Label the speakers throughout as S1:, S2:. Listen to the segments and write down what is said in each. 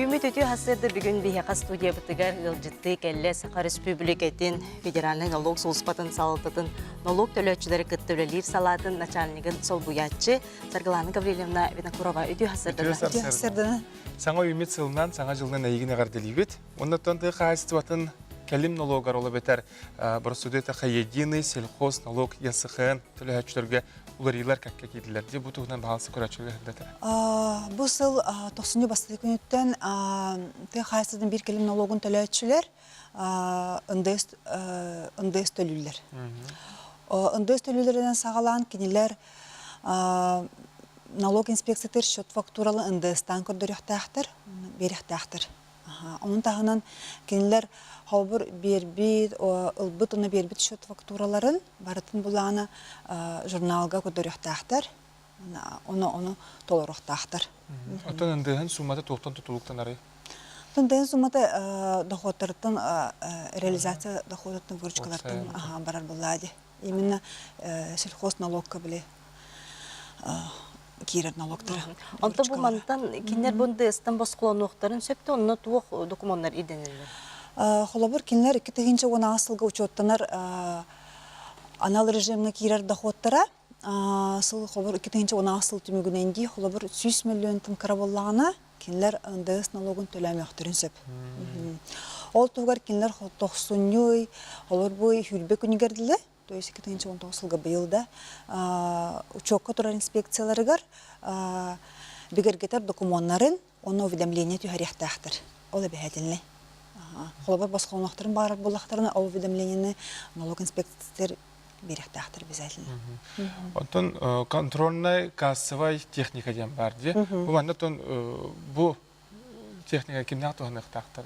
S1: Ümit ötü hasırda bugün bir stüdya bıtıgar yılcıttığı kelle Sakha Respublika'nın federal налог soğuspatın sağlıtın налог төлöççüleri kıttırılır salatın начальнигin sol buyatçı Sargılana Gavrilevna Vinakurova ötü hasırda.
S2: Саңа үміт сылынан, саңа жылынан әйгіне қарделейбет. Оннаттан тағы қайыстыватын кәлім налогар олы бәтер бұрысуды единый сельхоз налог ясықын түлі әчілерге уларилар кәкке кейділер. Де бұл тұғынан бағалысы көрәчілге әддәтір?
S3: Бұл сыл 90 бастығы күніттен қайыстыдың бір кәлім налогын түлі әчілер ындайыз төлілер. Ындайыз төлілерден сағалан кенелер налог инспекциятыр счет фактуралы ындыстан көрдөрөктәхтер, беректәхтер. Onun тағынан кенелер хабыр бербит, ылбыт оны бербит счет фактураларын барытын буланы журналга көрдөрөктәхтер. Оны толороктәхтер.
S2: Отон ындыгын сумматы тоқтан тутулуктан арай?
S3: Ындыгын сумматы доходтарын реализация доходтарын выручкаларын барар булады. Именно сельхоз налогка биле кирер налогтары.
S1: Онта бу мантан кинер бунда стан баскулануктарын сөптө онна туох документтар иденелер.
S3: Холобур кинер 2010 жылга учеттанар анал режимне кирер доходтара сыл холобур 2010 жыл түмүгүнөн ди холобур 100 миллион тым карабаллагына кинер НДС налогун төлөмөктөрүн сөп. Ол тугар кинер 90 холор бой хүрбе күнүгердиле. То есть 2019 жылга быйылда учетка турар инспекцияларыгар бигергетер документтарын оны уведомление түһәрәхтәхтер. Ол бәһәдинле. Холобар баскалмактарын бар булактарына уведомлениене налог инспекциялар берәхтәхтер безәлне.
S2: Онтон контрольная кассовая техника дигән бар ди. Бу маннан бу техника кимнән туһаныктактыр?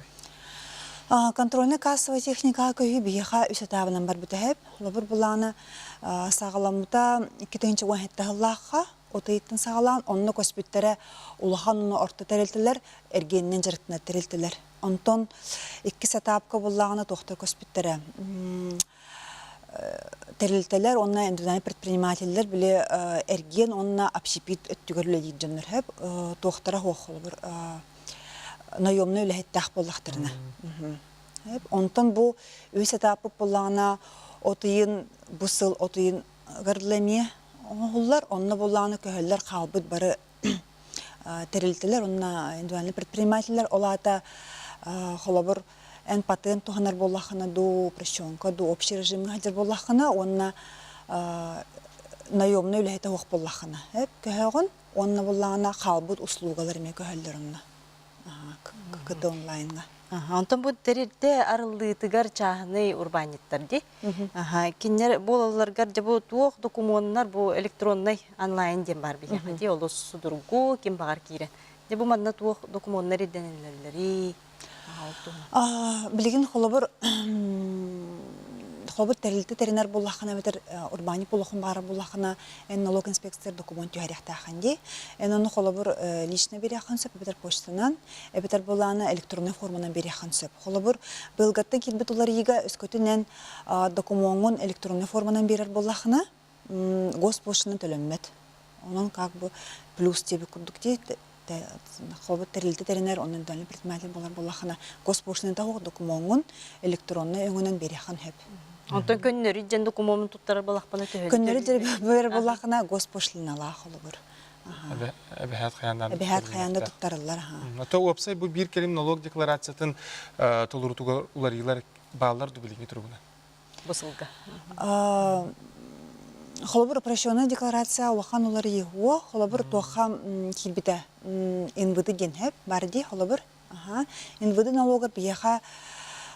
S3: Контрольная кассовая техника көйі бейіға үсі табынан бар бүтәйіп. Лабыр бұланы сағаламыта 2010 жыллаққа отайыттың сағалан, онны көспеттері улахан оны орта тәрелтілер, әргенінен жарықтына тәрелтілер. Онтон 2 сәтапқа бұлағына тоқтар көспеттері тәрелтілер, онна индивидуальный предпринимателілер біле әрген онна общепит өттігерлі дейдженлер әп, тоқтара хоқ олабыр наемный үләһеттәх боллақтырына. Онтан бұл өз этапы боллағына отыйын бұсыл, отыйын ғырләме оңғылар, онна боллағына көхілер қалбыт бары тәрілтілер, онна индивидуальный предпринимателілер олата қолабыр ән патент туғанар боллақына ду прещенка, ду общий режимі ғадыр боллақына, онна наемный үләһетті оқ боллақына. Көхіғын, онна боллағына қалбыт услуғалар ме көхілдер онна. Кыты онлайнға.
S1: Антон бу терилде арылдытыгар чахны урбаниттар ди. Кинер болаларгар жабу туох документтар бу электронный онлайн дем бар бия. Ди олос судургу ким багар кире. Де бу манна туох документтар иденеллери.
S3: Билигин холобор терилде теринер буллахына бетер урбани булахын бары буллахына налог инспекция документ юрихтахан ди. Оны холобор лично беряхан сөп бетер почтанан, бетер буланы электронный форманан беряхан сөп. Холобор былгатта килбет улар ига өскөтүнен документын электронный форманан берер буллахына госпоштадан төлөммөт. Онун как бы плюс тебе курдукти холобор терилде теринер онун дөлүп предмети булар буллахына госпоштадан тагы документын электронный өңүнөн беряхан хөп.
S1: Антон көннөрү жен документ туттар балакпана төһө.
S3: Көннөрү бер балакына госпошлина ла холобур.
S2: Әбәһәт хаяндан.
S3: Әбәһәт хаянда туттарылар.
S2: Ата опсай бу бир келим налог декларациятын толурутуга уларыйлар баалар дублиги тургуна.
S1: Бусылга.
S3: Холобур упрощенная декларация улахан улары его, холобур тоха килбите инвиды денхеп барди холобур. Инвиды налогар бияха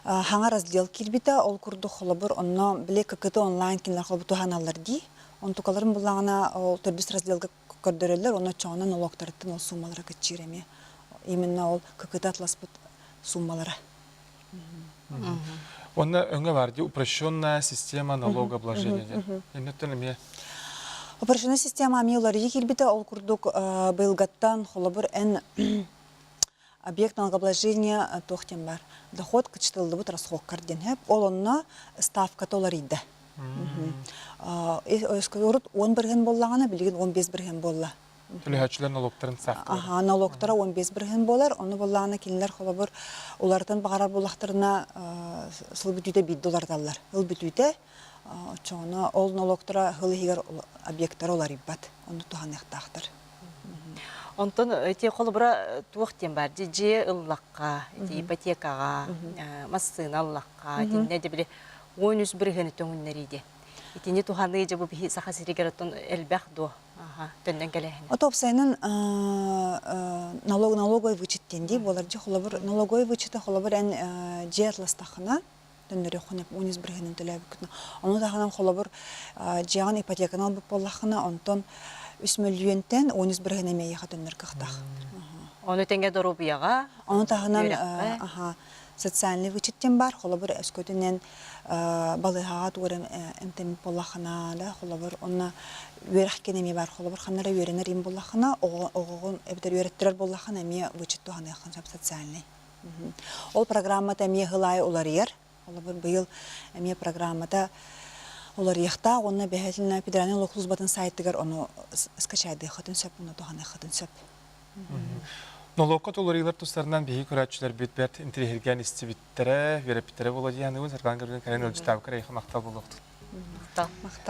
S3: хаңа раздел килбите ол курду холобур онно биле ккт онлайн кинлер холобур туханалар ди. Он тукаларын буллагына ол төрдүс разделга көрдөрөлөр, оны чоңна налогтарын ол суммалары кечиреме. Именно ол ккт атласпыт суммалары.
S2: Онна өңө бар ди упрощенная система налогообложения. Энеттелеме
S3: Упрощенная система амилары килбите ол курдук былгаттан холобур эн объект налогообложения тохтен бар. Доход кычтылды бут расход карден. Ол онна ставка толар иде. Өскөрөт 10 бирген боллагана билген 15 бирген болла.
S2: Төлөһөчүлөр налогтарын сафтыр.
S3: Аха, налогтара 15 бірген болар, оны боллағына келінлер қолабыр олардан бағарар болақтарына сыл бүтүйте $1 Ыл бүтүйте, чоғына ол налогтара хылы егер объекттар олар иббат, оны туған яқтақтыр.
S1: Онтон те қолыбыра туық тем бар, же ыллаққа, ипотекаға, массына ыллаққа, тенне де біле 13 біргені төңіннерейді. Итине туханы же бу саха сиригераттон элбах до. Ага, төннен келехне.
S3: Отопсайнын налоговый вычеттенди болар же холобыр налоговый вычеты холобыр эн жерластахына төннөрө хонеп 13 біргенин төлөбү күтүн. Аны таханан холобыр жаган ипотеканы алып боллахына онтон 3 миллионтен 13 біргене мейха төннөр кыхтах.
S1: Оны тенге дорубияга.
S3: Аны таханан аха социальный вычеттен бар, холобыр өскөтүнен балыхаат урам эмтем боллахына да холобыр онна верх кенеме бар, холобыр ханнара веренер им боллахына огогон эбдер вереттерер боллахына ме вычет туханы яхан социальный. Ол программада ме хылай оларыер, холобыр быйыл ме программада олар яхта онна бехетилна педеральный лохлузбатын сайттыгар оны скачайды хатын сөп, оны туханы хатын сөп.
S2: Налогка толорилар тустарынан беги көрәтчілер бет-бәт интерьерген истибиттере, верепиттере болады яны өз арган көрген кәрен өлчітау кәрейхі мақтал болуқты.
S1: Мақтал.